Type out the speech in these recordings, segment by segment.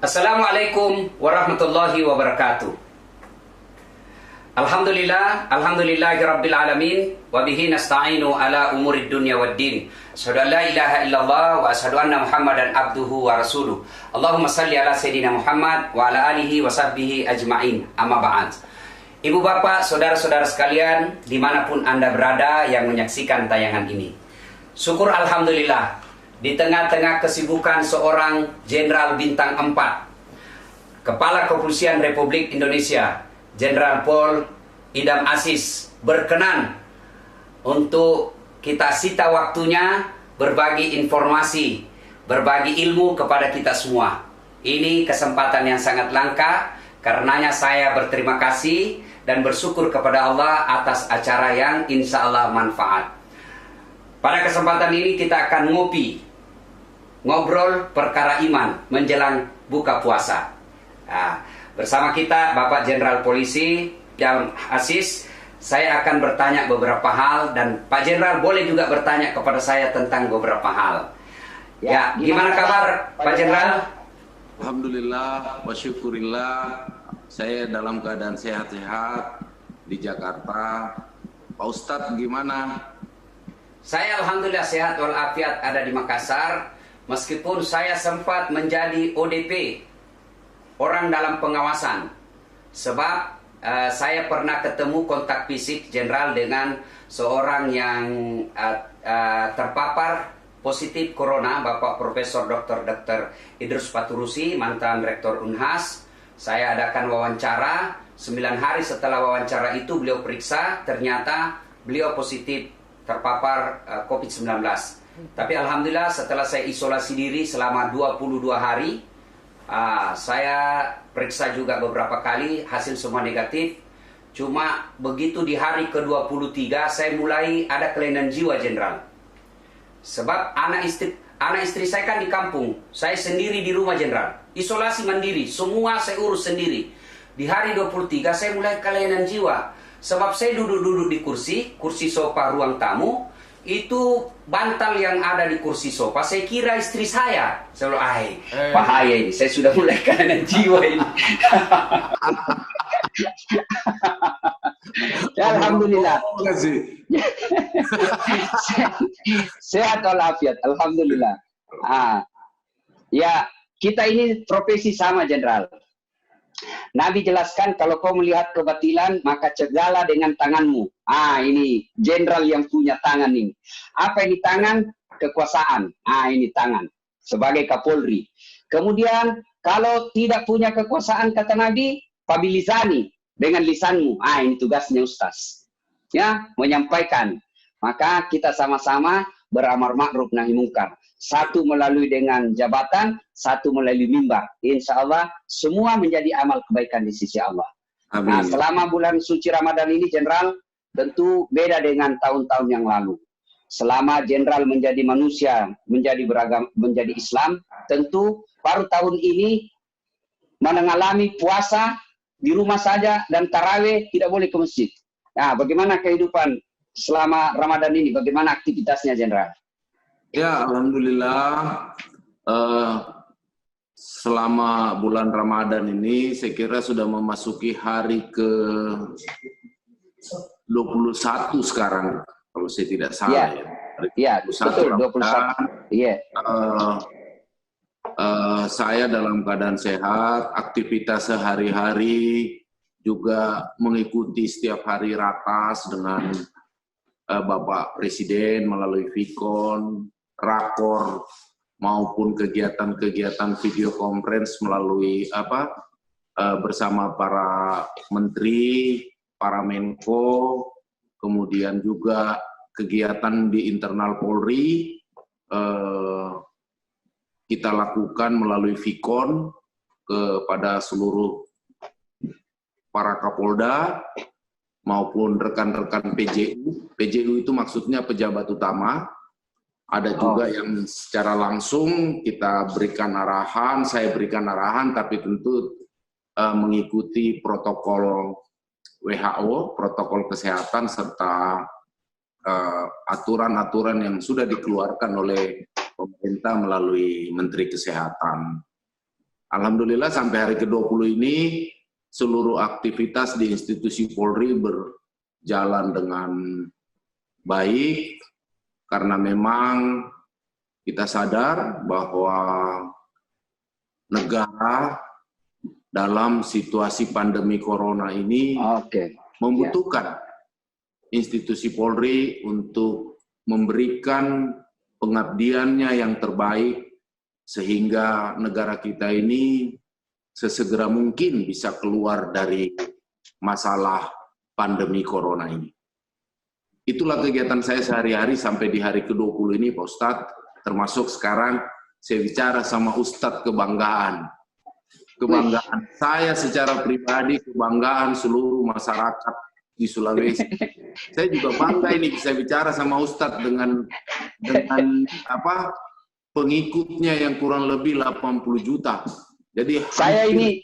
Assalamualaikum warahmatullahi wabarakatuh. Alhamdulillahirabbil alamin wa bihi nasta'inu ala umurid dunya waddin. Asyhadu an la ilaha illallah wa asyhadu anna Muhammadan abduhu wa rasuluh. Allahumma salli ala sayidina Muhammad wa ala alihi wa sahbihi ajma'in. Amma ba'd. Ibu bapak, saudara-saudara sekalian, dimanapun Anda berada yang menyaksikan tayangan ini, syukur alhamdulillah, di tengah-tengah kesibukan seorang Jenderal Bintang 4, Kepala Kepolisian Republik Indonesia, Jenderal Pol Idam Aziz, berkenan untuk kita sita waktunya berbagi informasi, berbagi ilmu kepada kita semua. Ini kesempatan yang sangat langka, karenanya saya berterima kasih dan bersyukur kepada Allah atas acara yang insya Allah manfaat. Pada kesempatan ini kita akan ngobrol perkara iman menjelang buka puasa. Nah, bersama kita Bapak Jenderal Polisi Idam Aziz, saya akan bertanya beberapa hal dan Pak Jenderal boleh juga bertanya kepada saya tentang beberapa hal. Ya, gimana kabar Pak Jenderal? Alhamdulillah, wa syukurillah, saya dalam keadaan sehat-sehat di Jakarta. Pak Ustadz gimana? Saya alhamdulillah sehat walafiat ada di Makassar. Meskipun saya sempat menjadi ODP, orang dalam pengawasan, sebab saya pernah ketemu kontak fisik Jenderal dengan seorang yang terpapar positif corona, Bapak Profesor Dr. Idrus Paturusi, mantan Rektor Unhas. Saya adakan wawancara, 9 hari setelah wawancara itu beliau periksa, ternyata beliau positif terpapar COVID-19. Tapi alhamdulillah setelah saya isolasi diri selama 22 hari, saya periksa juga beberapa kali, hasil semua negatif. Cuma begitu di hari ke-23 saya mulai ada kelainan jiwa Jenderal. Sebab anak istri saya kan di kampung, saya sendiri di rumah Jenderal. Isolasi mandiri, semua saya urus sendiri. Di hari 23 saya mulai kelainan jiwa. Sebab saya duduk-duduk di kursi sofa ruang tamu, itu bantal yang ada di kursi sofa, saya kira istri saya. Saya bilang, bahaya ini, saya sudah mulai kelainan jiwa ini. Ya, alhamdulillah. Terima kasih. Sehat walafiat, alhamdulillah. Ya, kita ini profesi sama Jenderal. Nabi jelaskan kalau kau melihat kebatilan maka cegahlah dengan tanganmu. Ini Jenderal yang punya tangan ini. Apa ini tangan? Kekuasaan. Ini tangan sebagai Kapolri. Kemudian kalau tidak punya kekuasaan kata Nabi, pabilisani, dengan lisanmu. Ini tugasnya Ustaz. Ya, menyampaikan. Maka kita sama-sama beramar ma'ruf nahi mungkar. Satu melalui dengan jabatan, satu melalui mimbar. Insya Allah semua menjadi amal kebaikan di sisi Allah. Amin. Nah, selama bulan suci Ramadan ini Jenderal, tentu beda dengan tahun-tahun yang lalu. Selama Jenderal menjadi manusia, menjadi beragam, menjadi Islam, tentu baru tahun ini mengalami puasa di rumah saja dan tarawih tidak boleh ke masjid. Nah, bagaimana kehidupan selama Ramadan ini? Bagaimana aktivitasnya Jenderal? Ya, alhamdulillah. Selama bulan Ramadan ini saya kira sudah memasuki hari ke 21 sekarang, kalau saya tidak salah ya. Iya, betul, 21. Iya. Saya dalam keadaan sehat, aktivitas sehari-hari juga mengikuti setiap hari ratas dengan Bapak Presiden melalui Vikon, rakor, maupun kegiatan-kegiatan video conference melalui bersama para menteri, para menko, kemudian juga kegiatan di internal Polri kita lakukan melalui Vikon kepada seluruh para Kapolda maupun rekan-rekan PJU. PJU itu maksudnya pejabat utama. Ada juga yang secara langsung kita berikan arahan, saya berikan arahan, tapi tentu mengikuti protokol WHO, protokol kesehatan, serta aturan-aturan yang sudah dikeluarkan oleh pemerintah melalui Menteri Kesehatan. Alhamdulillah sampai hari ke-20 ini seluruh aktivitas di institusi Polri berjalan dengan baik karena memang kita sadar bahwa negara dalam situasi pandemi corona ini membutuhkan institusi Polri untuk memberikan pengabdiannya yang terbaik sehingga negara kita ini sesegera mungkin bisa keluar dari masalah pandemi corona ini. Itulah kegiatan saya sehari-hari sampai di hari ke-20 ini, Pak Ustadz. Termasuk sekarang saya bicara sama Ustadz kebanggaan. Kebanggaan saya secara pribadi, kebanggaan seluruh masyarakat di Sulawesi. Saya juga bangga ini bisa bicara sama Ustadz dengan pengikutnya yang kurang lebih 80 juta. Jadi saya ini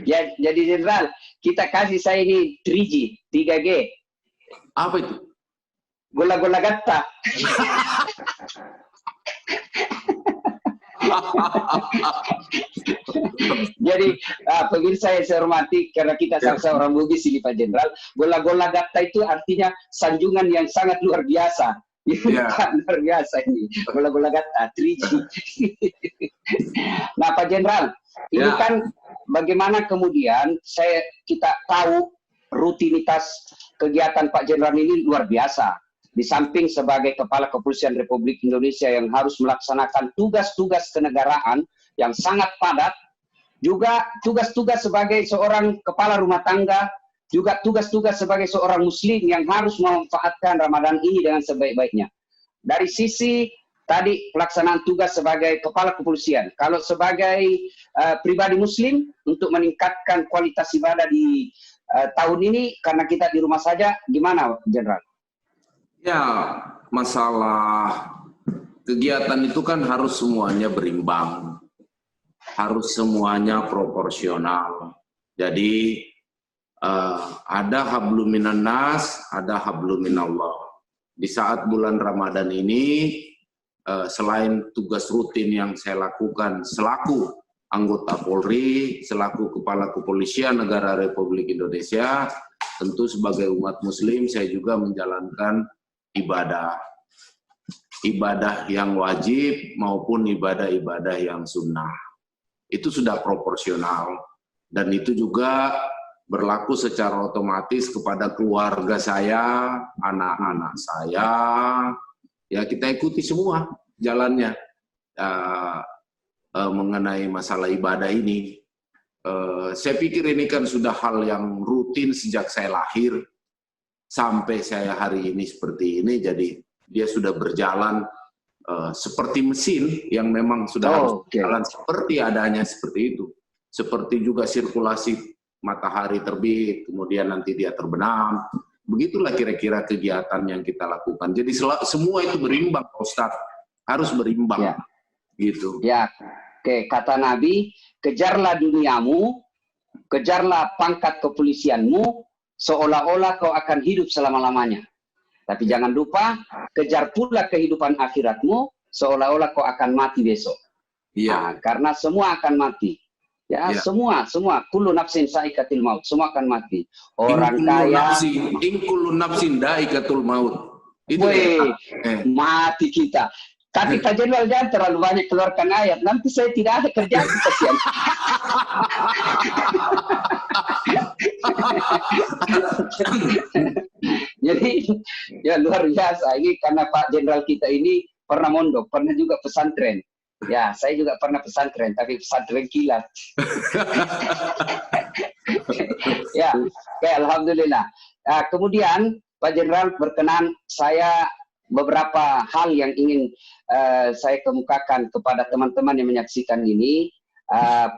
ya, jadi Jenderal, kita kasih saya ini 3G, 3G. Apa itu? Gola-gola gatta. Jadi pemirsa yang saya hormati, karena kita sama-sama orang Bugis ini Pak Jenderal, gola-gola gatta itu artinya sanjungan yang sangat luar biasa. Luar biasa ini, gola-gola gatta, 3G. Nah Pak Jenderal, ini kan bagaimana kemudian kita tahu rutinitas kegiatan Pak Jenderal ini luar biasa. Di samping sebagai Kepala Kepolisian Republik Indonesia yang harus melaksanakan tugas-tugas kenegaraan yang sangat padat, juga tugas-tugas sebagai seorang kepala rumah tangga, juga tugas-tugas sebagai seorang muslim yang harus memanfaatkan Ramadan ini dengan sebaik-baiknya. Dari sisi tadi pelaksanaan tugas sebagai kepala kepolisian, kalau sebagai pribadi muslim untuk meningkatkan kualitas ibadah di tahun ini karena kita di rumah saja, gimana Jenderal? Ya, masalah kegiatan itu kan harus semuanya berimbang, harus semuanya proporsional. Jadi ada hablum minan nas, ada hablum minallah. Di saat bulan Ramadan ini, selain tugas rutin yang saya lakukan selaku anggota Polri, selaku Kepala Kepolisian Negara Republik Indonesia, tentu sebagai umat Muslim saya juga menjalankan ibadah yang wajib maupun ibadah-ibadah yang sunnah. Itu sudah proporsional dan itu juga berlaku secara otomatis kepada keluarga saya, anak-anak saya. Ya kita ikuti semua jalannya mengenai masalah ibadah ini. Saya pikir ini kan sudah hal yang rutin sejak saya lahir sampai saya hari ini seperti ini, jadi dia sudah berjalan seperti mesin yang memang sudah harus berjalan seperti adanya seperti itu. Seperti juga sirkulasi matahari terbit, kemudian nanti dia terbenam. Begitulah kira-kira kegiatan yang kita lakukan. Jadi semua itu berimbang, Ustadz. Harus berimbang. Gitu. Ya, kata Nabi, kejarlah duniamu, kejarlah pangkat kepolisianmu, seolah-olah kau akan hidup selama-lamanya. Tapi jangan lupa, kejar pula kehidupan akhiratmu, seolah-olah kau akan mati besok. Nah, karena semua akan mati. Ya, semua. Kullu nafsin saikatil maut. Semua akan mati. Orang kaya. Kullu nafsin daikatul maut. Itu mati kita. Tapi Pak Jenderal jangan terlalu banyak keluarkan ayat. Nanti saya tidak ada kerjaan, kasihan. Jadi ya luar biasa. Ini karena Pak Jenderal kita ini pernah mondok, pernah juga pesantren. Ya, saya juga pernah pesantren, tapi pesantren kilat. Ya, alhamdulillah. Kemudian Pak Jenderal berkenan, saya beberapa hal yang ingin saya kemukakan kepada teman-teman yang menyaksikan ini.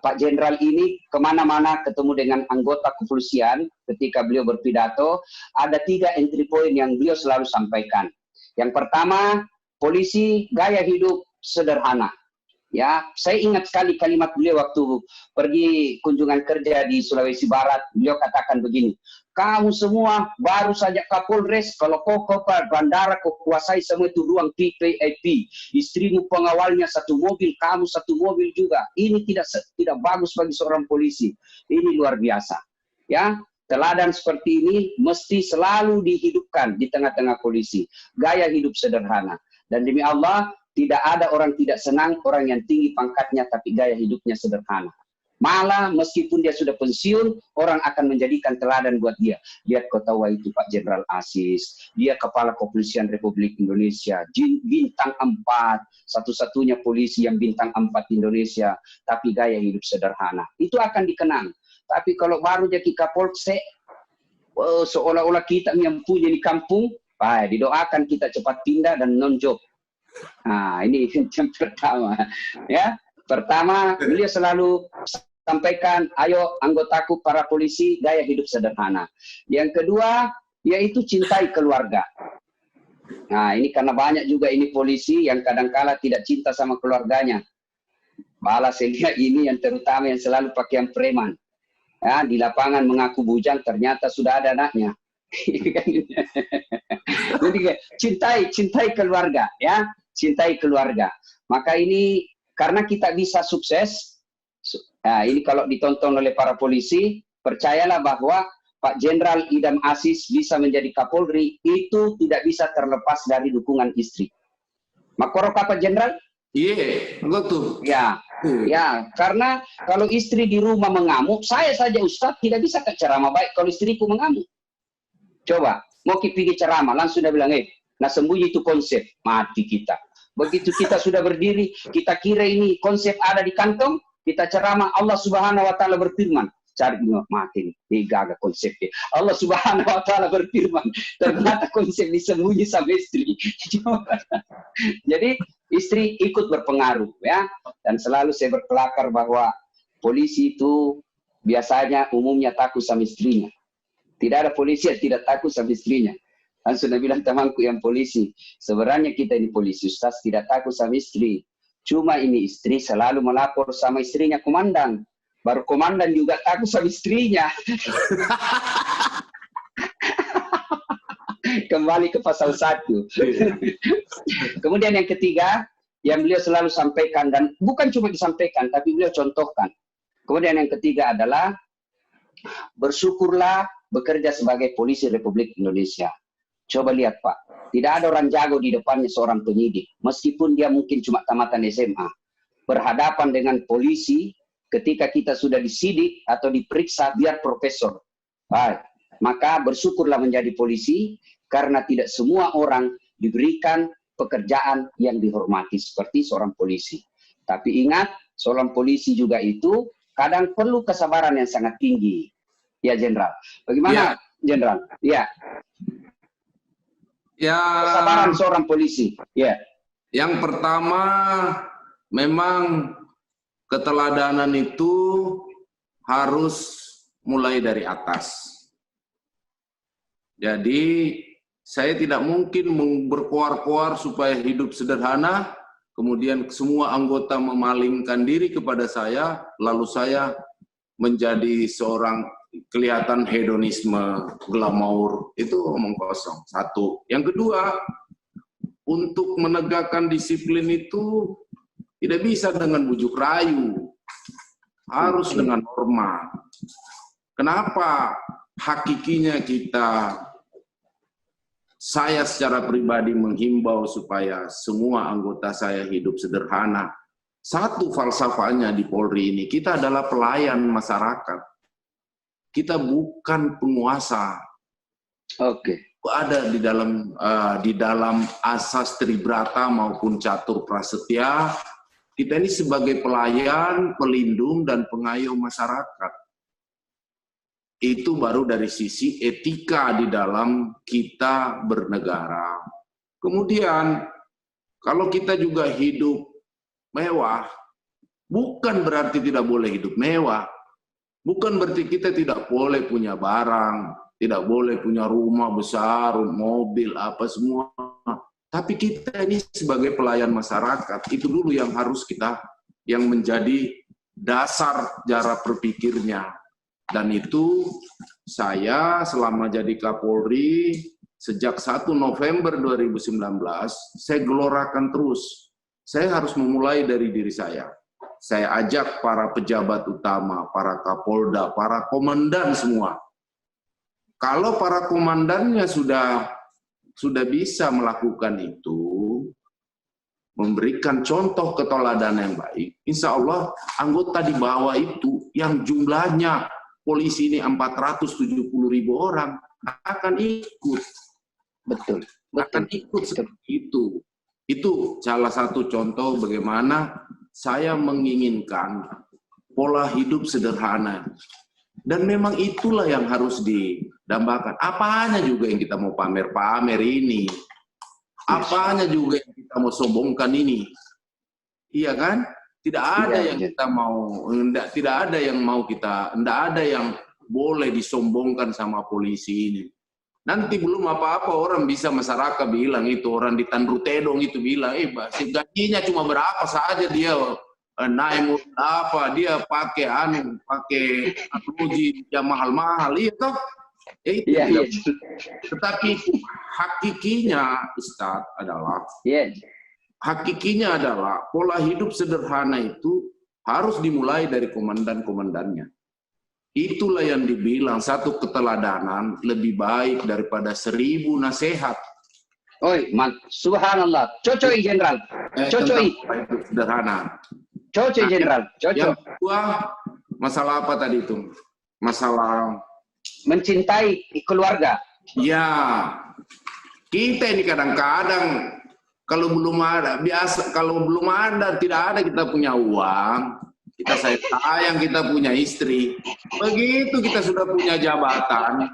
Pak Jenderal ini kemana-mana ketemu dengan anggota kepolisian ketika beliau berpidato, ada 3 entry point yang beliau selalu sampaikan. Yang pertama, polisi gaya hidup sederhana. Ya, saya ingat sekali kalimat beliau waktu pergi kunjungan kerja di Sulawesi Barat. Beliau katakan begini, kamu semua baru saja Kapolres, kalau kau ke bandara kau kuasai semua itu ruang VIP. Istrimu pengawalnya satu mobil, kamu satu mobil juga. Ini tidak bagus bagi seorang polisi. Ini luar biasa. Ya, teladan seperti ini mesti selalu dihidupkan di tengah-tengah polisi. Gaya hidup sederhana. Dan demi Allah, tidak ada orang tidak senang orang yang tinggi pangkatnya tapi gaya hidupnya sederhana. Malah meskipun dia sudah pensiun, orang akan menjadikan teladan buat dia. Lihat kau tahu itu Pak Jenderal Asis, dia Kepala Kepolisian Republik Indonesia, bintang 4, satu-satunya polisi yang bintang 4 di Indonesia, tapi gaya hidup sederhana. Itu akan dikenang. Tapi kalau baru jadi Kapolsek, seolah-olah kita yang punya di kampung, didoakan kita cepat pindah dan non-job. Nah, ini yang pertama. Ya, pertama beliau selalu sampaikan, ayo anggotaku para polisi gaya hidup sederhana. Yang kedua, yaitu cintai keluarga. Nah, ini karena banyak juga ini polisi yang kadangkala tidak cinta sama keluarganya. Malah sehingga ini yang terutama yang selalu pakaian preman. Ya, di lapangan mengaku bujang, ternyata sudah ada anaknya. Jadi cintai keluarga, ya. Cintai keluarga. Maka ini karena kita bisa sukses, nah ini kalau ditonton oleh para polisi, percayalah bahwa Pak Jenderal Idam Aziz bisa menjadi Kapolri, itu tidak bisa terlepas dari dukungan istri. Makoro Pak Jenderal? Iya, betul. Ya, ya, karena kalau istri di rumah mengamuk, saya saja Ustadz tidak bisa ceramah baik kalau istriku mengamuk. Coba, mau pergi ceramah, langsung dia bilang, nah sembunyi itu konsep, mati kita. Begitu kita sudah berdiri, kita kira ini konsep ada di kantong, kita ceramah, Allah Subhanahu wa Ta'ala berfirman, cari mati ini gagal konsepnya. Allah Subhanahu wa Ta'ala berfirman, ternyata konsep disembunyi sama istri. Jadi istri ikut berpengaruh, ya. Dan selalu saya berkelakar bahwa polisi itu biasanya umumnya takut sama istrinya. Tidak ada polisi yang tidak takut sama istrinya. Dan sudah bilang temanku yang polisi, sebenarnya kita ini polisi, Ustaz tidak takut sama istri. Cuma ini istri selalu melapor sama istrinya komandan. Baru komandan juga takut sama istrinya. Kembali ke pasal 1. Kemudian yang ketiga, yang beliau selalu sampaikan, dan bukan cuma disampaikan, tapi beliau contohkan. Kemudian yang ketiga adalah, bersyukurlah bekerja sebagai polisi Republik Indonesia. Coba lihat Pak, tidak ada orang jago di depannya seorang penyidik. Meskipun dia mungkin cuma tamatan SMA. Berhadapan dengan polisi, ketika kita sudah disidik atau diperiksa, biar profesor. Baik, maka bersyukurlah menjadi polisi, karena tidak semua orang diberikan pekerjaan yang dihormati seperti seorang polisi. Tapi ingat, seorang polisi juga itu kadang perlu kesabaran yang sangat tinggi. Ya, Jenderal. Bagaimana, Jenderal? Ya. Ya, kesabaran seorang polisi. Ya. Yang pertama, memang keteladanan itu harus mulai dari atas. Jadi, saya tidak mungkin berkoar-koar supaya hidup sederhana, kemudian semua anggota memalingkan diri kepada saya, lalu saya menjadi seorang kelihatan hedonisme, glamour, itu omong kosong. Satu. Yang kedua, untuk menegakkan disiplin itu tidak bisa dengan bujuk rayu, harus dengan norma. Kenapa hakikinya saya secara pribadi menghimbau supaya semua anggota saya hidup sederhana. Satu falsafahnya di Polri ini, kita adalah pelayan masyarakat. Kita bukan penguasa. Oke. Ada di dalam asas Tribrata maupun Catur Prasetya, kita ini sebagai pelayan, pelindung, dan pengayom masyarakat. Itu baru dari sisi etika di dalam kita bernegara. Kemudian, kalau kita juga hidup mewah, bukan berarti tidak boleh hidup mewah. Bukan berarti kita tidak boleh punya barang, tidak boleh punya rumah besar, mobil, apa semua. Tapi kita ini sebagai pelayan masyarakat, itu dulu yang harus kita yang menjadi dasar cara berpikirnya. Dan itu saya selama jadi Kapolri sejak 1 November 2019, saya gelorakan terus. Saya harus memulai dari diri saya. Saya ajak para pejabat utama, para Kapolda, para komandan semua. Kalau para komandannya sudah bisa melakukan itu, memberikan contoh keteladanan yang baik, insya Allah anggota di bawah itu yang jumlahnya polisi ini 470.000 orang akan ikut. Betul. Akan ikut seperti itu. Itu salah satu contoh bagaimana saya menginginkan pola hidup sederhana. Dan memang itulah yang harus didambakan. Apanya juga yang kita mau pamer-pamer ini. Apanya juga yang kita mau sombongkan ini. Iya kan? Tidak ada yang kita mau, tidak ada yang mau kita, tidak ada yang boleh disombongkan sama polisi ini. Nanti belum apa-apa orang bisa masyarakat bilang itu, orang di Tandru Tedong itu bilang, gajinya cuma berapa saja dia naik apa, dia pakai uji yang mahal-mahal, iya toh? Iya. Tetapi hakikinya, Ustadz, adalah hakikinya adalah pola hidup sederhana itu harus dimulai dari komandan-komandannya. Itulah yang dibilang satu keteladanan lebih baik daripada 1000 nasihat. Oi, subhanallah. Cocok Jenderal. Cocok. Sederhana. Cocok Jenderal. Cocok. Yang kedua, masalah apa tadi itu? Masalah mencintai keluarga. Ya. Kita ini kadang-kadang kalau belum ada tidak ada kita punya uang, kita sayang kita punya istri. Begitu kita sudah punya jabatan,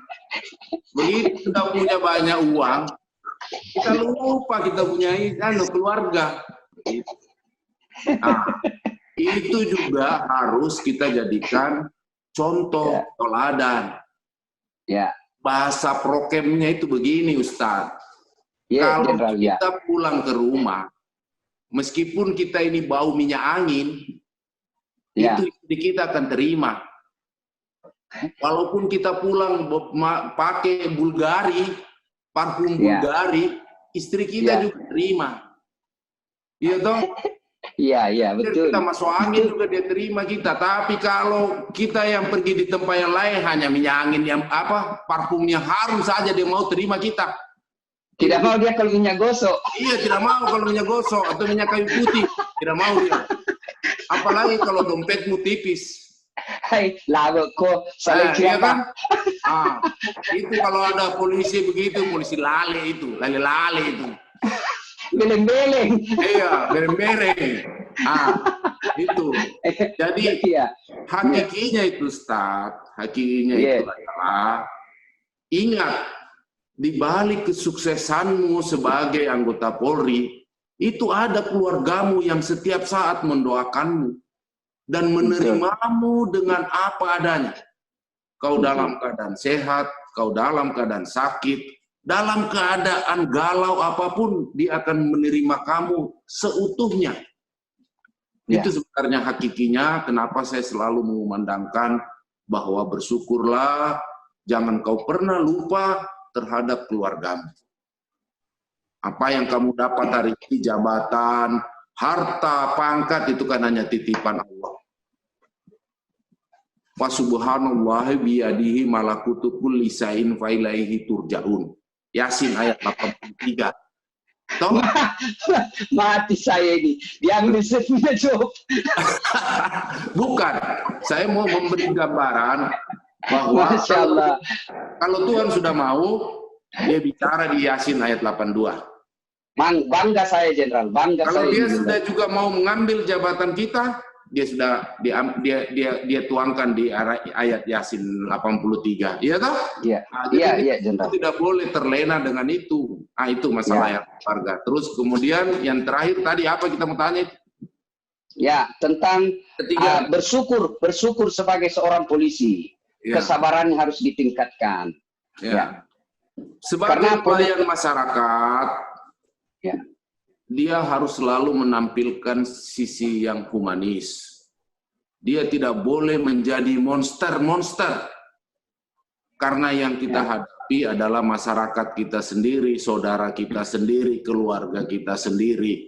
begitu sudah punya banyak uang, kita lupa kita punya keluarga. Nah, itu juga harus kita jadikan contoh teladan. Ya. Bahasa prokemnya itu begini, Ustadz. Kalau kita pulang ke rumah, meskipun kita ini bau minyak angin, itu istri kita akan terima. Walaupun kita pulang pakai Bulgari, parfum Bulgari, istri kita juga terima. Iya toh? Iya, betul. Kita masuk angin juga dia terima kita. Tapi kalau kita yang pergi di tempat yang lain hanya minyak angin yang parfumnya harum saja dia mau terima kita. Tidak mau dia kalau minyak gosok. Iya, tidak mau kalau minyak gosok atau minyak kayu putih. Tidak mau dia. Apalagi kalau dompetmu tipis. Hai, lagu kok saling kan? Itu kalau ada polisi begitu, polisi lale itu. Beleng-beleng. Iya, beleng-beleng. Itu. Jadi, hakikinya itu, Ustaz. Hakikinya itu adalah, ingat, di balik kesuksesanmu sebagai anggota Polri, itu ada keluargamu yang setiap saat mendoakanmu dan menerimamu dengan apa adanya. Kau dalam keadaan sehat, kau dalam keadaan sakit, dalam keadaan galau apapun, dia akan menerima kamu seutuhnya. Itu sebenarnya hakikinya kenapa saya selalu mengumandangkan bahwa bersyukurlah, jangan kau pernah lupa terhadap keluargamu. Apa yang kamu dapat hari ini, jabatan, harta, pangkat, itu kan hanya titipan Allah. Wa subhanallahi biyadihi malakutu kulli syai'in fa ilaihi turja'un. Yasin ayat 83. Tahu? Mati saya ini. Diambil semuanya jawab. Bukan. Saya mau memberi gambaran bahwa kalau Tuhan sudah mau, dia bicara di Yasin ayat 82. Bangga saya, Jenderal. Bangga kalau saya. Dia sudah juga mau mengambil jabatan kita, dia sudah dia tuangkan di ayat Yasin 83. Iya toh? Iya. Iya, Jenderal. Tidak boleh terlena dengan itu. Itu masalah yang keluarga. Terus kemudian yang terakhir tadi apa kita mau tanya? Ya, tentang bersyukur sebagai seorang polisi. Kesabaran harus ditingkatkan. Sebagai pelayan masyarakat, dia harus selalu menampilkan sisi yang humanis. Dia tidak boleh menjadi monster-monster. Karena yang kita hadapi adalah masyarakat kita sendiri, saudara kita sendiri, keluarga kita sendiri.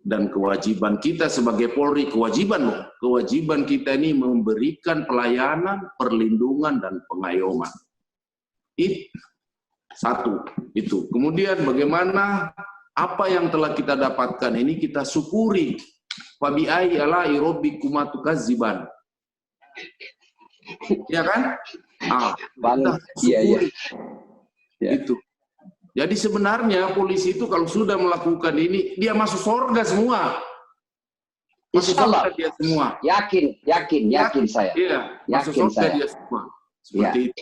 Dan kewajiban kita sebagai Polri, kewajiban kita ini memberikan pelayanan, perlindungan, dan pengayoman. Satu, itu. Kemudian bagaimana apa yang telah kita dapatkan ini kita syukuri. Fabi'ai ala'i rabbikuma tukadziban. Ya kan? Iya. Itu. Jadi sebenarnya polisi itu kalau sudah melakukan ini, dia masuk surga semua. Masuk surga dia semua. Yakin saya. Iya, masuk surga dia semua. Seperti itu.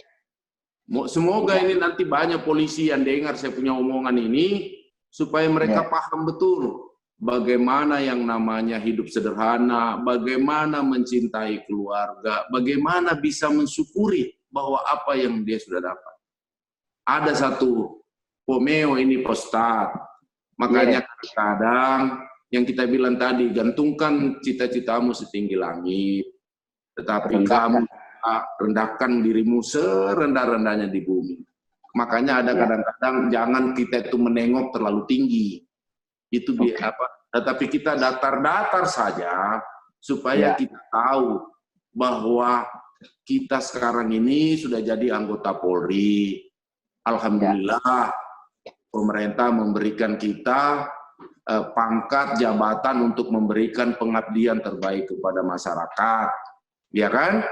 Semoga ini nanti banyak polisi yang dengar saya punya omongan ini, supaya mereka paham betul bagaimana yang namanya hidup sederhana, bagaimana mencintai keluarga, bagaimana bisa mensyukuri bahwa apa yang dia sudah dapat. Ada satu pomeo ini Ustaz, makanya kadang yang kita bilang tadi, gantungkan cita-citamu setinggi langit, tetapi kamu rendahkan dirimu serendah-rendahnya di bumi. Makanya ada kadang-kadang jangan kita itu menengok terlalu tinggi. Itu tetapi kita datar-datar saja supaya kita tahu bahwa kita sekarang ini sudah jadi anggota Polri. Alhamdulillah pemerintah memberikan kita pangkat jabatan untuk memberikan pengabdian terbaik kepada masyarakat. Ya kan?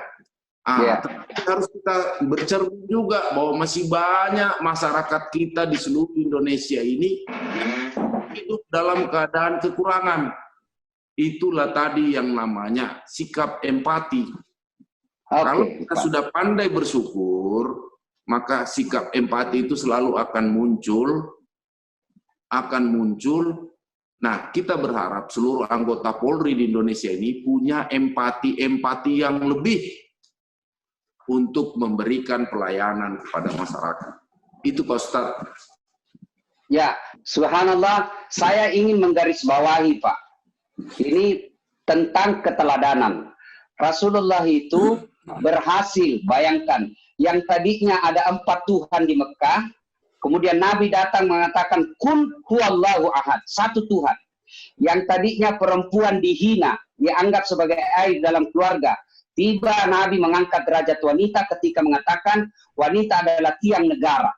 Harus kita bercermin juga bahwa masih banyak masyarakat kita di seluruh Indonesia ini hidup dalam keadaan kekurangan. Itulah tadi yang namanya sikap empati. Kalau kita sudah pandai bersyukur, maka sikap empati itu selalu akan muncul. Nah, kita berharap seluruh anggota Polri di Indonesia ini punya empati yang lebih untuk memberikan pelayanan kepada masyarakat. Itu Pak Ustadz. Ya, subhanallah, saya ingin menggarisbawahi Pak. Ini tentang keteladanan. Rasulullah itu berhasil, bayangkan, yang tadinya ada 4 Tuhan di Mekah, kemudian Nabi datang mengatakan, Qul huwallahu ahad, 1 Tuhan. Yang tadinya perempuan dihina, dianggap sebagai aib dalam keluarga, tiba Nabi mengangkat derajat wanita ketika mengatakan wanita adalah tiang negara.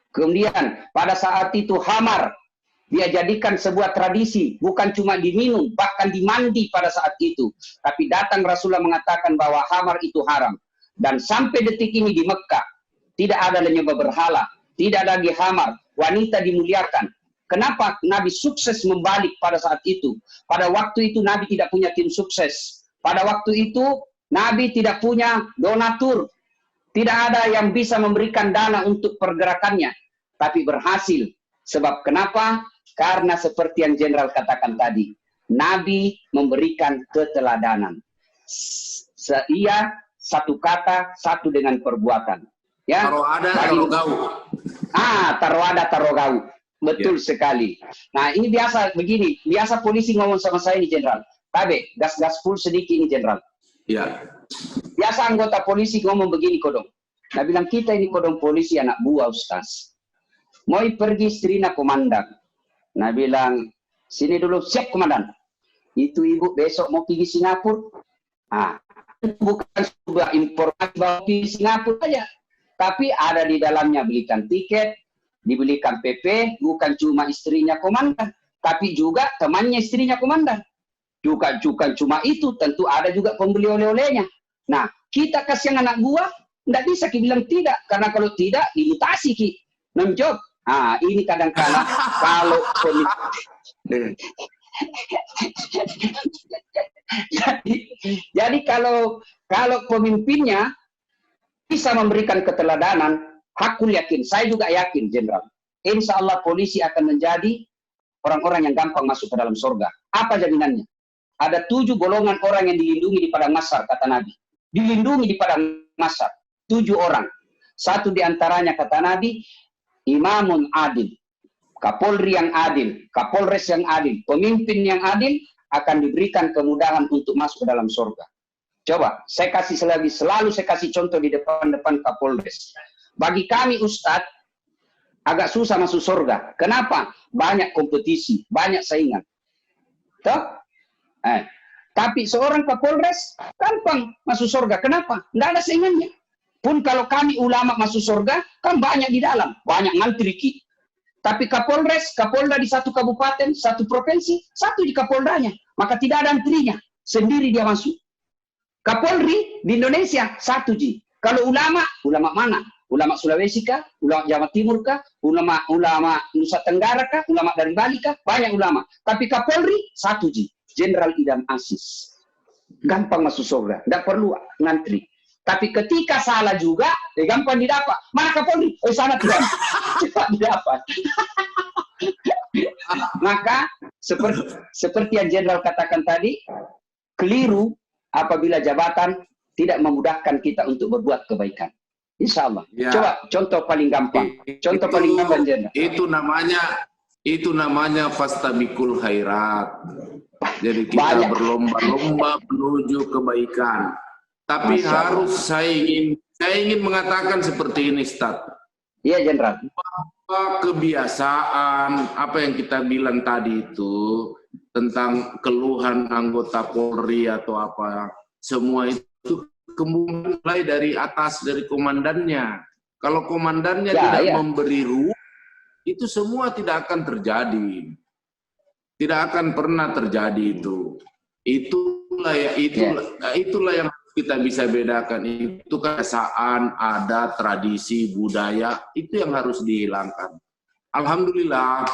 Kemudian pada saat itu khamar dia jadikan sebuah tradisi, bukan cuma diminum, bahkan dimandi pada saat itu. Tapi datang Rasulullah mengatakan bahwa khamar itu haram. Dan sampai detik ini di Mekah tidak ada menyembah berhala, tidak ada lagi khamar, wanita dimuliakan. Kenapa Nabi sukses membalik pada saat itu? Pada waktu itu Nabi tidak punya tim sukses. Pada waktu itu Nabi tidak punya donatur, tidak ada yang bisa memberikan dana untuk pergerakannya, tapi berhasil. Sebab kenapa? Karena seperti yang Jenderal katakan tadi, Nabi memberikan keteladanan. Ia satu kata, satu dengan perbuatan. Ya. Taroada, tarogau. Taroada, tarogau. Betul sekali. Nah, ini biasa begini, biasa polisi ngomong sama saya ini Jenderal. Tabe, gas-gas full sedikit ini Jenderal. Ya. Biasa anggota polisi ngomong begini kodong. Nah bilang kita ini kodong polisi anak buah Ustaz. Mau pergi istrinya komandan. Nah bilang sini dulu siap komandan. Itu ibu besok mau pergi Singapura. Bukan sebuah informasi bahwa pergi Singapura aja. Tapi ada di dalamnya belikan tiket, dibelikan PP, bukan cuma istrinya komandan, tapi juga temannya istrinya komandan. Bukan cuma itu, tentu ada juga pembeli oleh-olehnya. Nah, kita kasih anak buah, tidak bisa kita bilang tidak, karena kalau tidak, dimutasi ki. Nonjok. Ini kadang-kadang kalau jadi kalau pemimpinnya bisa memberikan keteladanan, hakul yakin, saya juga yakin, Jenderal. Insya Allah polisi akan menjadi orang-orang yang gampang masuk ke dalam surga. Apa jaminannya? Ada 7 golongan orang yang dilindungi di padang mahsyar, kata Nabi. Dilindungi di padang mahsyar. 7 orang. Satu diantaranya, kata Nabi, imamun adil. Kapolri yang adil, Kapolres yang adil, pemimpin yang adil akan diberikan kemudahan untuk masuk ke dalam surga. Coba, saya kasih selalu saya kasih contoh di depan Kapolres. Bagi kami Ustadz, agak susah masuk surga. Kenapa? Banyak kompetisi, banyak saingan. Toh? Tapi seorang Kapolres gampang masuk surga. Kenapa? Nggak ada saingannya. Pun kalau kami ulama masuk surga, kan banyak di dalam, banyak ngantri. Tapi Kapolres, Kapolda di satu kabupaten, satu provinsi, satu di Kapoldanya. Maka tidak ada antrinya, sendiri dia masuk. Kapolri di Indonesia, satu ji. Kalau ulama, ulama mana? Ulama Sulawesi kah? Ulama Jawa Timur kah? Ulama Nusa Tenggara kah? Ulama dari Bali kah? Banyak ulama. Tapi Kapolri, satu ji. Jenderal Idam Aziz. Gampang masuk surga, tidak perlu ngantri. Tapi ketika salah juga, gampang didapat. Mana Kapolri? Sana tidak. Cepat didapat. Maka seperti yang Jenderal katakan tadi, keliru apabila jabatan tidak memudahkan kita untuk berbuat kebaikan. Insya Allah. Ya. Coba contoh paling gampang. Contoh paling gampang, Jenderal. Itu namanya fastabikul khairat. Jadi kita berlomba-lomba menuju kebaikan. Tapi harus saya ingin mengatakan seperti ini, Ustaz. Iya, Jenderal. Bahwa kebiasaan apa yang kita bilang tadi itu tentang keluhan anggota Polri atau apa, semua itu mulai dari atas, dari komandannya. Kalau komandannya tidak memberi ruang, itu semua tidak akan terjadi. Tidak akan pernah terjadi itu. Itulah yang kita bisa bedakan. Itu kebiasaan, adat, tradisi, budaya, itu yang harus dihilangkan. Alhamdulillah,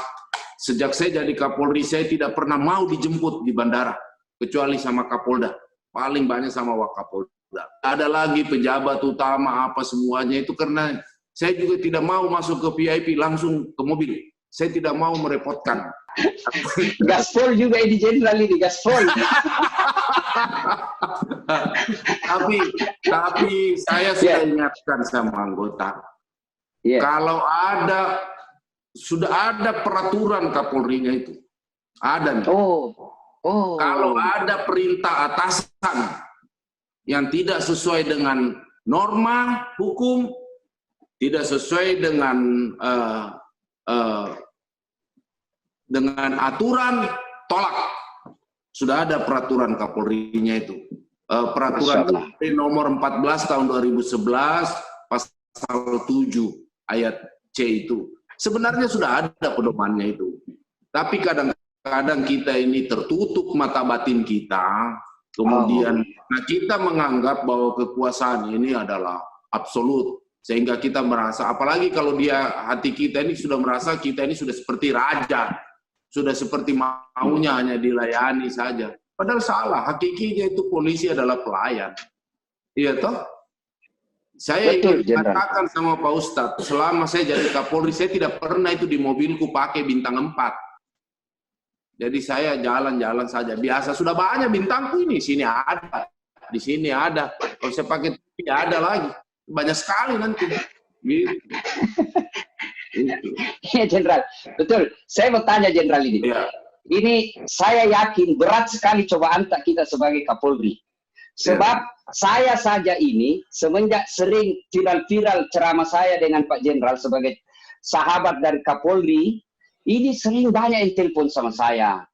sejak saya jadi Kapolri, saya tidak pernah mau dijemput di bandara, kecuali sama Kapolda. Paling banyak sama Wakapolda. Ada lagi pejabat utama apa semuanya itu, karena saya juga tidak mau masuk ke VIP langsung ke mobil. Saya tidak mau merepotkan. Gaspol juga ini Jenderal ini, gaspol. tapi saya sudah ingatkan sama anggota. Kalau sudah ada peraturan Kapolrinya itu. Ada nih. Kalau ada perintah atasan yang tidak sesuai dengan norma hukum, tidak sesuai dengan aturan, tolak. Sudah ada peraturan Kapolrinya itu. Peraturan Kapolri nomor 14 tahun 2011 pasal 7 ayat C itu. Sebenarnya sudah ada pedomannya itu. Tapi kadang-kadang kita ini tertutup mata batin kita. Kemudian kita menganggap bahwa kekuasaan ini adalah absolut. Sehingga kita merasa, apalagi kalau hati kita ini sudah merasa kita ini sudah seperti raja. Sudah seperti maunya, hanya dilayani saja. Padahal salah, hakikinya itu polisi adalah pelayan. Iya toh? Saya ingin katakan sama Pak Ustadz, selama saya jadi Kapolri, saya tidak pernah itu di mobilku pakai bintang 4. Jadi saya jalan-jalan saja. Biasa sudah banyak bintangku ini, sini ada, di sini ada. Kalau saya pakai TV ada lagi. Banyak sekali nanti. Gitu. Iya, Jenderal. Betul. Saya mau tanya Jenderal ini. Ini saya yakin berat sekali cobaan tak kita sebagai Kapolri. Sebab saya saja ini semenjak sering viral-viral ceramah saya dengan Pak Jenderal sebagai sahabat dari Kapolri, ini sering banyak yang telepon sama saya.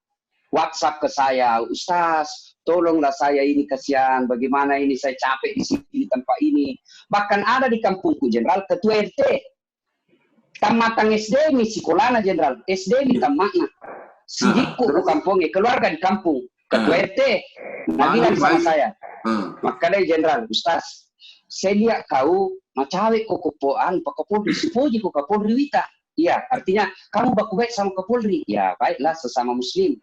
WhatsApp ke saya, Ustaz, tolonglah saya ini kasihan, bagaimana ini saya capek di sini tempat ini. Bahkan ada di kampungku Jenderal, ketua RT. Tamatang SD mi sekolahnya Jenderal, SD mi tamatnya. Sidikku ke kampungnya, keluarga di kampung, ketua RT. Nah bilang sama saya, makanya Jenderal, Ustaz, saya lihat kau macawe kok kepoan, Pak Kapolri, sepuji kok Kapolri Wita. Iya, artinya kamu baku baik sama Kapolri. Ya baiklah, sesama Muslim.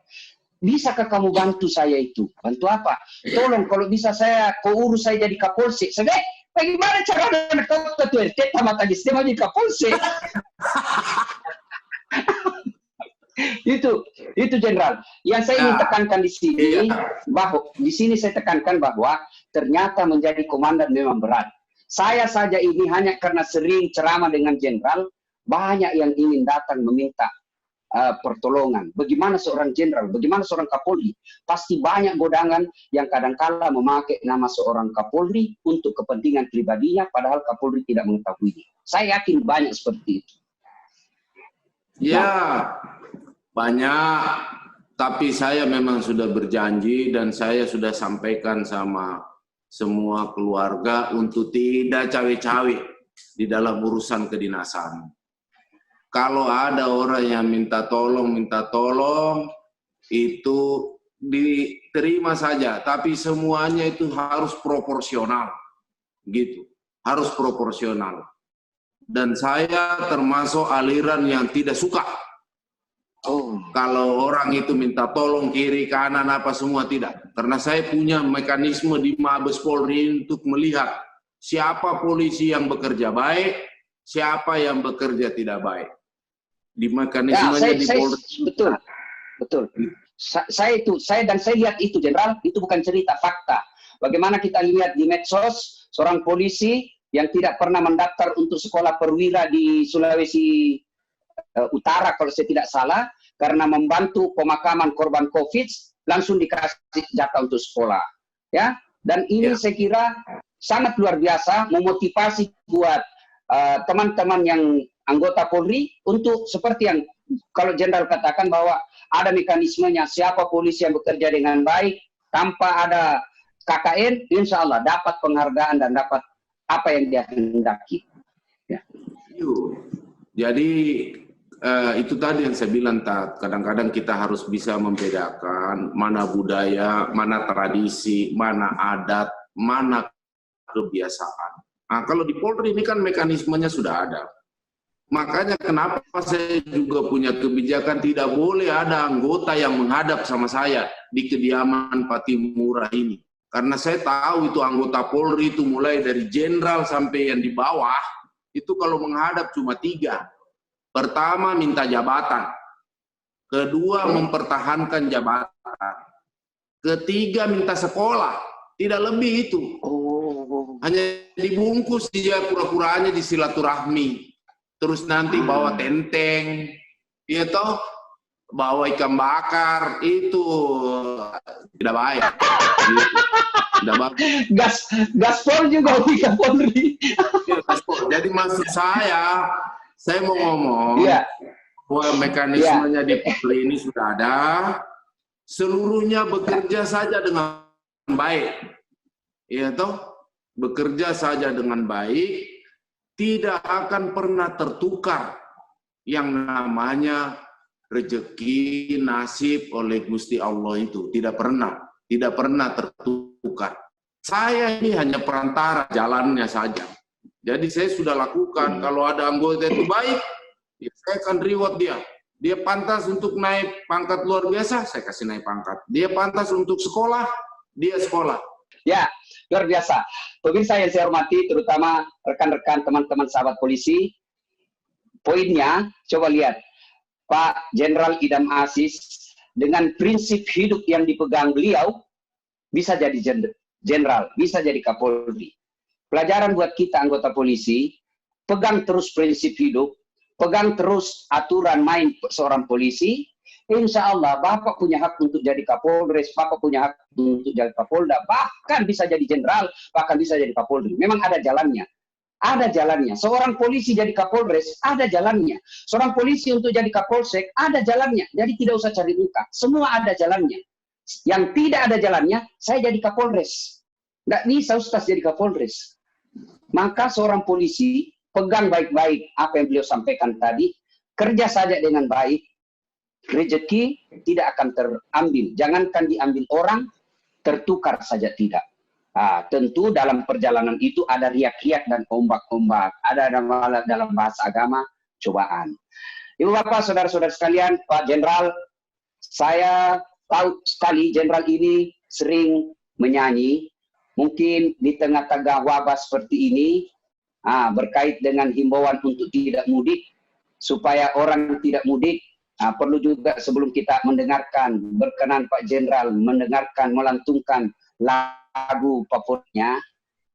Bisakah kamu bantu saya itu? Bantu apa? Tolong kalau bisa kau urus saya jadi Kapolsek. Saya bagaimana cara kau ketua RT tamat lagi sistem jadi Kapolsek? itu Jenderal. Yang saya ingin tekankan di sini, bahwa di sini saya tekankan bahwa ternyata menjadi komandan memang berat. Saya saja ini hanya karena sering ceramah dengan Jenderal, banyak yang ingin datang meminta pertolongan. Bagaimana seorang jenderal, bagaimana seorang Kapolri? Pasti banyak godangan yang kadangkala memakai nama seorang Kapolri untuk kepentingan pribadinya, padahal Kapolri tidak mengetahui. Saya yakin banyak seperti itu. Ya, banyak. Tapi saya memang sudah berjanji dan saya sudah sampaikan sama semua keluarga untuk tidak cawe-cawe di dalam urusan kedinasan. Kalau ada orang yang minta tolong, itu diterima saja. Tapi semuanya itu harus proporsional, gitu. Harus proporsional. Dan saya termasuk aliran yang tidak suka. Kalau orang itu minta tolong kiri, kanan, apa semua tidak. Karena saya punya mekanisme di Mabes Polri untuk melihat siapa polisi yang bekerja baik, siapa yang bekerja tidak baik. Di mekanismenya di Polri. Betul. Saya lihat itu, Jenderal, itu bukan cerita, fakta. Bagaimana kita lihat di medsos, seorang polisi yang tidak pernah mendaftar untuk sekolah perwira di Sulawesi Utara, kalau saya tidak salah, karena membantu pemakaman korban COVID, langsung dikasih jatah untuk sekolah. Ya, dan ini saya kira sangat luar biasa, memotivasi buat teman-teman yang anggota Polri untuk seperti yang kalau Jenderal katakan bahwa ada mekanismenya, siapa polisi yang bekerja dengan baik tanpa ada KKN, insya Allah dapat penghargaan dan dapat apa yang dia hendaki. Ya. Jadi itu tadi yang saya bilang, kadang-kadang kita harus bisa membedakan mana budaya, mana tradisi, mana adat, mana kebiasaan. Nah, kalau di Polri ini kan mekanismenya sudah ada. Makanya kenapa saya juga punya kebijakan tidak boleh ada anggota yang menghadap sama saya di kediaman Patimura ini. Karena saya tahu itu anggota Polri itu mulai dari jenderal sampai yang di bawah, itu kalau menghadap cuma 3. Pertama, minta jabatan. Kedua, mempertahankan jabatan. Ketiga, minta sekolah. Tidak lebih itu. Hanya dibungkus dia pura-puranya di silaturahmi. Terus nanti bawa tenteng, ya toh, bawa ikan bakar, itu tidak baik. Tidak bagus. Gaspol juga ikan Polri. Ya, gaspol. Jadi maksud saya mau ngomong, bahwa mekanismenya di Polri ini sudah ada, seluruhnya bekerja saja dengan baik. Ya toh, bekerja saja dengan baik. Tidak akan pernah tertukar yang namanya rezeki, nasib oleh Gusti Allah itu. Tidak pernah tertukar. Saya ini hanya perantara jalannya saja. Jadi saya sudah lakukan, kalau ada anggota itu baik, ya saya akan reward dia. Dia pantas untuk naik pangkat luar biasa, saya kasih naik pangkat. Dia pantas untuk sekolah, dia sekolah. Ya, luar biasa. Pemirsa yang saya hormati, terutama rekan-rekan teman-teman sahabat polisi, poinnya, coba lihat, Pak Jenderal Idam Aziz, dengan prinsip hidup yang dipegang beliau, bisa jadi jenderal, bisa jadi Kapolri. Pelajaran buat kita anggota polisi, pegang terus prinsip hidup, pegang terus aturan main seorang polisi, insya Allah Bapak punya hak untuk jadi Kapolres, Bapak punya hak untuk jadi Kapolda, bahkan bisa jadi jenderal, bahkan bisa jadi Kapolri. Memang ada jalannya. Ada jalannya. Seorang polisi jadi Kapolres, ada jalannya. Seorang polisi untuk jadi Kapolsek, ada jalannya. Jadi tidak usah cari muka. Semua ada jalannya. Yang tidak ada jalannya, saya jadi Kapolres. Nggak bisa Ustaz jadi Kapolres. Maka seorang polisi, pegang baik-baik apa yang beliau sampaikan tadi, kerja saja dengan baik, rezeki tidak akan terambil. Jangankan diambil orang, tertukar saja tidak. Tentu dalam perjalanan itu ada riak-riak dan ombak-ombak. Ada dalam bahasa agama, cobaan. Ibu Bapak, saudara-saudara sekalian, Pak Jenderal, saya tahu sekali Jenderal ini sering menyanyi. Mungkin di tengah-tengah wabah seperti ini, berkait dengan himbauan untuk tidak mudik, supaya orang tidak mudik, perlu juga sebelum kita mendengarkan, berkenan Pak Jenderal mendengarkan, melantunkan lagu favoritnya,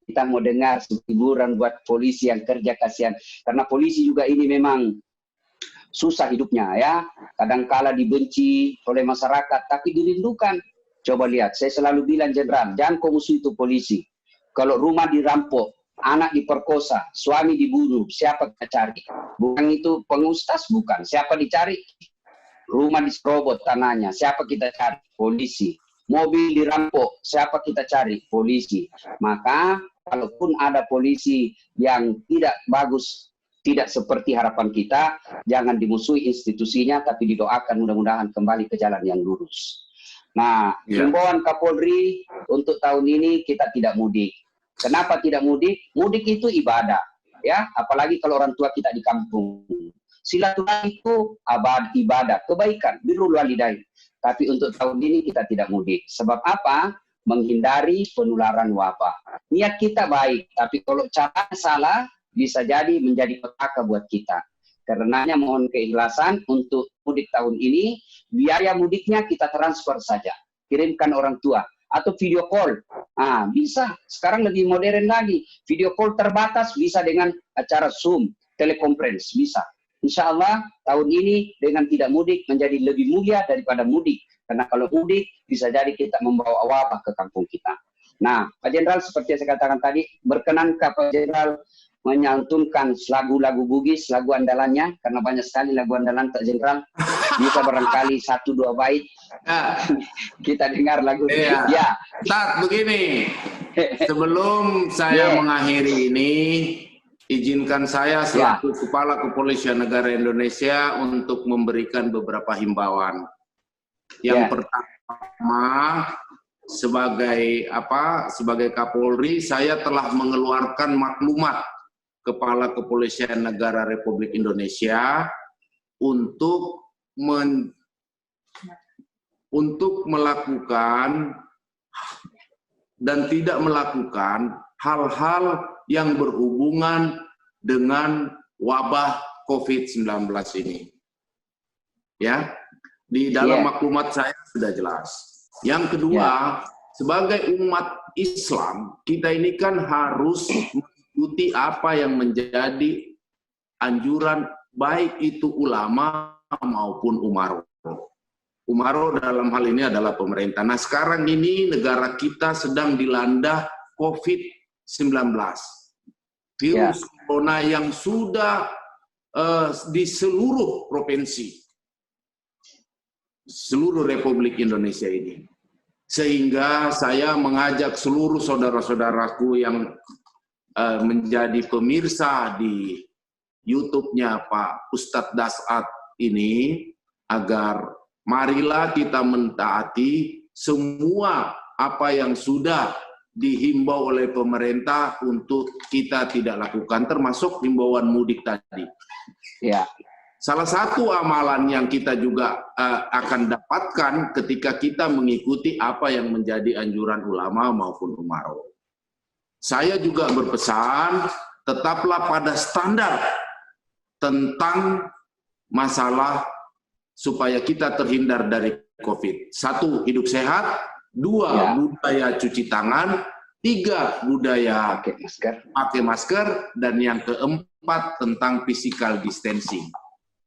kita mau dengar hiburan buat polisi yang kerja kasihan. Karena polisi juga ini memang susah hidupnya ya. Kadangkala dibenci oleh masyarakat, tapi dirindukan. Coba lihat, saya selalu bilang Jenderal, jangan kau musuh itu polisi. Kalau rumah dirampok, anak diperkosa, suami dibunuh, siapa kita cari? Bukan itu pengustas, bukan. Siapa dicari? Rumah diserobot tanahnya, siapa kita cari? Polisi. Mobil dirampok, siapa kita cari? Polisi. Maka kalaupun ada polisi yang tidak bagus, tidak seperti harapan kita, jangan dimusuhi institusinya, tapi didoakan mudah-mudahan kembali ke jalan yang lurus. Nah, himbauan Kapolri untuk tahun ini kita tidak mudik. Kenapa tidak mudik? Mudik itu ibadah, ya. Apalagi kalau orang tua kita di kampung. Silaturahmi itu ibadah, kebaikan, birrul walidain. Tapi untuk tahun ini kita tidak mudik. Sebab apa? Menghindari penularan wabah. Niat kita baik, tapi kalau cara salah, bisa jadi menjadi petaka buat kita. Karenanya mohon keikhlasan untuk mudik tahun ini, biaya mudiknya kita transfer saja. Kirimkan orang tua. Atau video call. Bisa. Sekarang lebih modern lagi. Video call terbatas bisa dengan acara Zoom, telekonferensi, bisa. Insya Allah tahun ini dengan tidak mudik menjadi lebih mulia daripada mudik. Karena kalau mudik bisa jadi kita membawa wabah ke kampung kita. Nah, Pak Jenderal seperti yang saya katakan tadi, berkenankah Pak Jenderal menyantunkan lagu-lagu Bugis, lagu andalannya? Karena banyak sekali lagu andalan Pak Jenderal. Bisa barangkali 1-2 bait. Kita dengar lagu. Ya. Tat, begini. Sebelum saya mengakhiri ini, izinkan saya selaku Kepala Kepolisian Negara Indonesia untuk memberikan beberapa himbauan. Yang pertama, sebagai Kapolri, saya telah mengeluarkan maklumat Kepala Kepolisian Negara Republik Indonesia untuk melakukan dan tidak melakukan hal-hal yang berhubungan dengan wabah COVID-19 ini. Ya, di dalam maklumat saya sudah jelas. Yang kedua, sebagai umat Islam, kita ini kan harus mengikuti apa yang menjadi anjuran baik itu ulama maupun umaro. Umaro dalam hal ini adalah pemerintah. Nah, sekarang ini negara kita sedang dilanda COVID-19. Virus corona yang sudah di seluruh provinsi, seluruh Republik Indonesia ini. Sehingga saya mengajak seluruh saudara-saudaraku yang menjadi pemirsa di YouTube-nya Pak Ustadz Dasat ini, agar marilah kita mentaati semua apa yang sudah dihimbau oleh pemerintah untuk kita tidak lakukan, termasuk himbauan mudik tadi. Ya. Salah satu amalan yang kita juga akan dapatkan ketika kita mengikuti apa yang menjadi anjuran ulama maupun umaro. Saya juga berpesan, tetaplah pada standar tentang masalah supaya kita terhindar dari COVID. 1, hidup sehat. 2, budaya cuci tangan. 3, budaya pakai masker. Dan yang keempat, tentang physical distancing.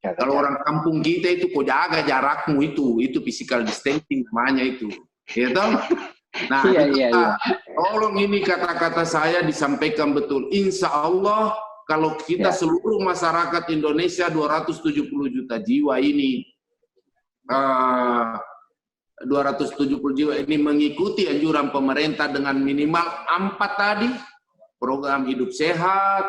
Kalau orang kampung kita itu, kok jaga jarakmu itu physical distancing namanya itu. Ya toh? Nah, tolong ini kata-kata saya disampaikan betul. Insya Allah, kalau kita seluruh masyarakat Indonesia 270 juta jiwa ini, 270 jiwa ini mengikuti anjuran pemerintah dengan minimal 4 tadi, program hidup sehat,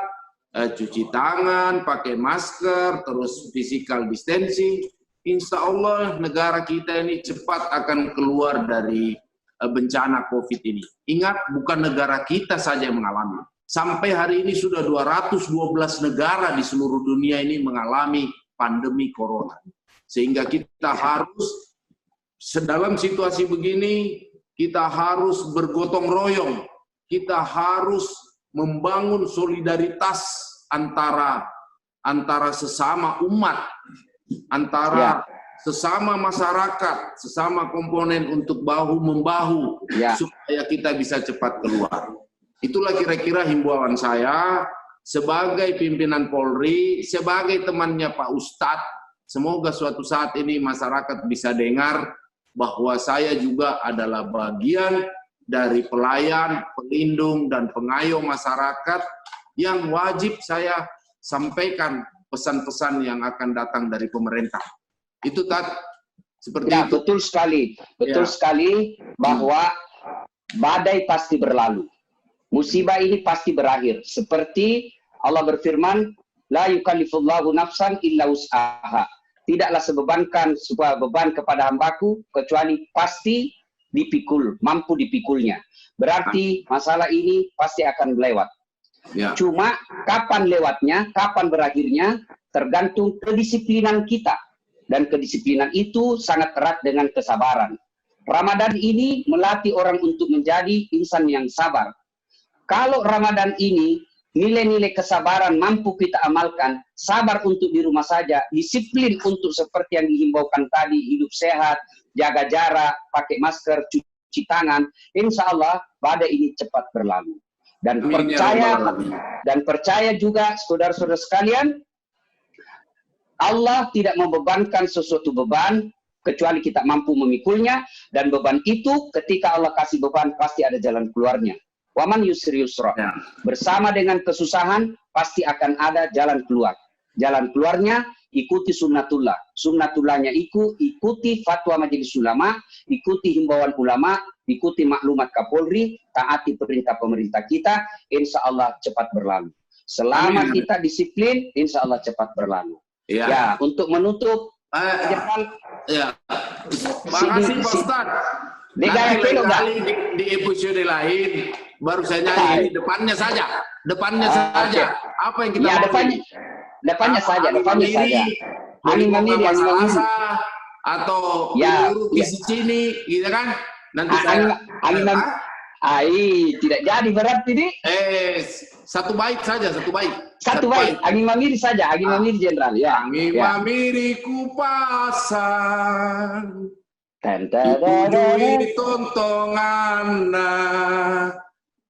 cuci tangan, pakai masker, terus physical distancing, insya Allah negara kita ini cepat akan keluar dari bencana COVID ini. Ingat, bukan negara kita saja yang mengalami. Sampai hari ini sudah 212 negara di seluruh dunia ini mengalami pandemi corona. Sehingga kita harus, dalam situasi begini, kita harus bergotong royong. Kita harus membangun solidaritas antara sesama umat, antara sesama masyarakat, sesama komponen untuk bahu-membahu supaya kita bisa cepat keluar. Itulah kira-kira himbauan saya sebagai pimpinan Polri, sebagai temannya Pak Ustadz, semoga suatu saat ini masyarakat bisa dengar bahwa saya juga adalah bagian dari pelayan, pelindung, dan pengayom masyarakat yang wajib saya sampaikan pesan-pesan yang akan datang dari pemerintah. Itu Tat, seperti ya, itu. Betul sekali, betul sekali bahwa badai pasti berlalu. Musibah ini pasti berakhir. Seperti Allah berfirman, la yukallifullahu nafsan illa wus'aha. Tidaklah sebuah beban kepada hambaku kecuali pasti dipikul, mampu dipikulnya. Berarti masalah ini pasti akan lewat. Ya. Cuma kapan lewatnya, kapan berakhirnya, tergantung kedisiplinan kita. Dan kedisiplinan itu sangat erat dengan kesabaran. Ramadan ini melatih orang untuk menjadi insan yang sabar. Kalau Ramadan ini nilai-nilai kesabaran mampu kita amalkan, sabar untuk di rumah saja, disiplin untuk seperti yang dihimbaukan tadi, hidup sehat, jaga jarak, pakai masker, cuci tangan, insya Allah badai ini cepat berlalu. Dan percaya juga saudara-saudara sekalian, Allah tidak membebankan sesuatu beban kecuali kita mampu memikulnya, dan beban itu ketika Allah kasih beban pasti ada jalan keluarnya. Waman yusri yusra. Bersama dengan kesusahan pasti akan ada jalan keluar. Jalan keluarnya ikuti sunnatullah. Sunnatullahnya ikuti fatwa majelis ulama, ikuti himbauan ulama, ikuti maklumat Kapolri, taati perintah pemerintah kita, insya Allah cepat berlalu. Selama kita disiplin, insya Allah cepat berlalu. Ya, untuk menutup, ya. Makasih Pak Ustadz. Di episode lain baru saya nyanyi depannya saja. Apa yang kita depannya saja. Angin mamiri, atau isi cini, gitu kan? Nanti tidak jadi berarti ini. Satu bait saja, satu bait. Angin mamiri saja, angin mamiri Jenderal. Ya. Angin mamiri kupasan, dipujui tontonganna,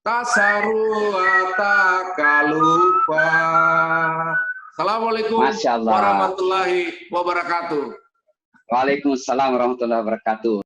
tasarua takalupa. Assalamualaikum warahmatullahi wabarakatuh. Waalaikumsalam warahmatullahi wabarakatuh.